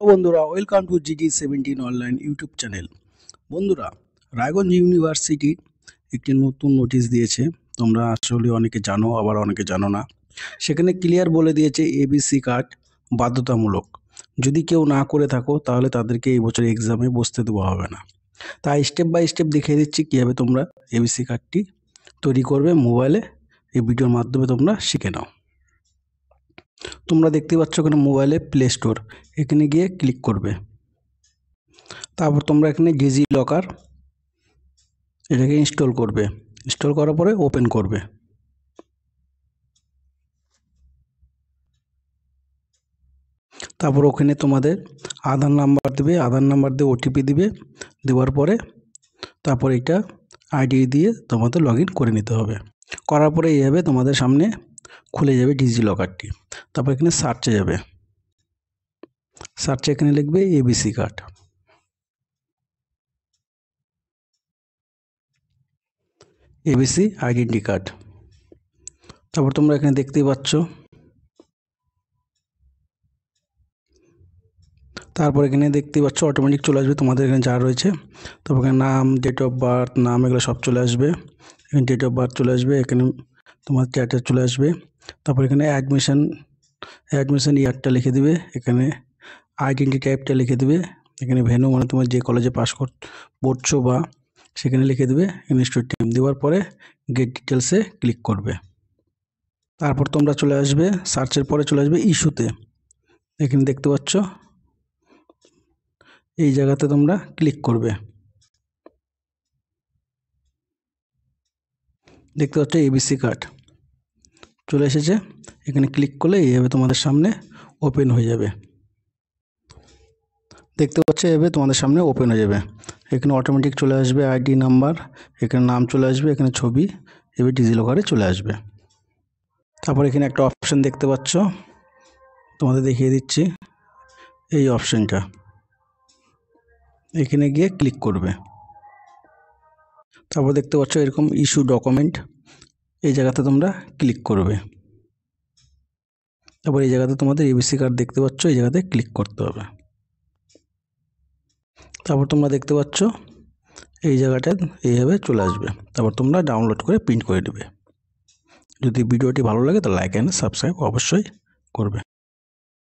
বন্ধুরা, welcome to GG17 online YouTube channel. বন্ধুরা, Raiganj university একটি নতুন নোটিশ দিয়েছে। তোমরা আসলে অনেকে জানো, আবার অনেকে জানো না। সেখানে ক্লিয়ার বলে দিয়েছে এবিসি কার্ড বাধ্যতামূলক। যদি কেউ না করে থাকো তাহলে তাদেরকে এই বছর এক্সামে বসতে দেওয়া হবে না। তাই স্টেপ বাই স্টেপ দেখিয়ে দিচ্ছি কীভাবে তোমরা এবিসি কার্ডটি তৈরি করবে মোবাইলে। এই ভিডিওর মাধ্যমে তোমরা শিখে নাও। তোমরা দেখতে পাচ্ছ এখানে মোবাইলে প্লে স্টোর, এখানে গিয়ে ক্লিক করবে। তারপর তোমরা এখানে ডিজি লকার এটাকে ইনস্টল করবে। ইনস্টল করার পরে ওপেন করবে। তারপর ওখানে তোমাদের আধার নাম্বার দেবে, আধার নাম্বার দিয়ে ওটিপি দিবে। দেওয়ার পরে তারপর এটা আইডি দিয়ে তোমাদের লগ ইন করে নিতে হবে। করার পরে এইভাবে তোমাদের সামনে খুলে যাবে ডিজি লকারটি। তারপর এখানে সার্চে যাবে, সার্চে এখানে লিখবে ABC card. ABC identity card. তারপর তোমরা এখানে দেখতেই পাচ্ছ। তারপর এখানে দেখতেই পাচ্ছ অটোমেটিক চলে আসবে তোমাদের এখানে যা রয়েছে। তারপর এখানে নাম, ডেট অফ বার্থ, নাম এগুলো সব চলে আসবে। এখানে ডেট অফ বার্থ চলে আসবে, এখানে তোমার ক্যাটার চলে আসবে। তারপর এখানে অ্যাডমিশন ইয়ারটা লিখে দিবে, এখানে আইডেন্টি টাইপটা লিখে দিবে, এখানে ভেন্যু মানে তোমার যে কলেজে পাস পড়ছো বা সেখানে লিখে দেবে, ইনস্টিটিউট নেম দেওয়ার পরে গেট ডিটেলসে ক্লিক করবে। তারপর তোমরা চলে আসবে সার্চের পরে চলে আসবে ইস্যুতে। এখানে দেখতে পাচ্ছ এই জায়গাতে তোমরা ক্লিক করবে। দেখতে পাচ্ছ এবিসি কার্ড চলে এসেছে। এখানে ক্লিক করলে এইভাবে তোমাদের সামনে ওপেন হয়ে যাবে। দেখতে পাচ্ছ এইভাবে তোমাদের সামনে ওপেন হয়ে যাবে। এখানে অটোমেটিক চলে আসবে আইডি নাম্বার, এখানে নাম চলে আসবে, এখানে ছবি, এবার ডিজি লকারে চলে আসবে। তারপর এখানে একটা অপশান দেখতে পাচ্ছ, তোমাদের দেখিয়ে দিচ্ছি এই অপশানটা। এখানে গিয়ে ক্লিক করবে। তারপর দেখতে পাচ্ছ এরকম ইস্যু ডকুমেন্ট, এই জায়গাতে তোমরা ক্লিক করবে। তারপর এই জায়গাতে তোমাদের এবিসি কার্ড দেখতে পাচ্ছ, এই জায়গাতে ক্লিক করতে হবে। তারপর তোমরা দেখতে পাচ্ছ এই জায়গাটা এইভাবে চলে আসবে। তারপর তোমরা ডাউনলোড করে প্রিন্ট করে নেবে। যদি ভিডিওটি ভালো লাগে তো লাইক অ্যান্ড সাবস্ক্রাইব অবশ্যই করবে।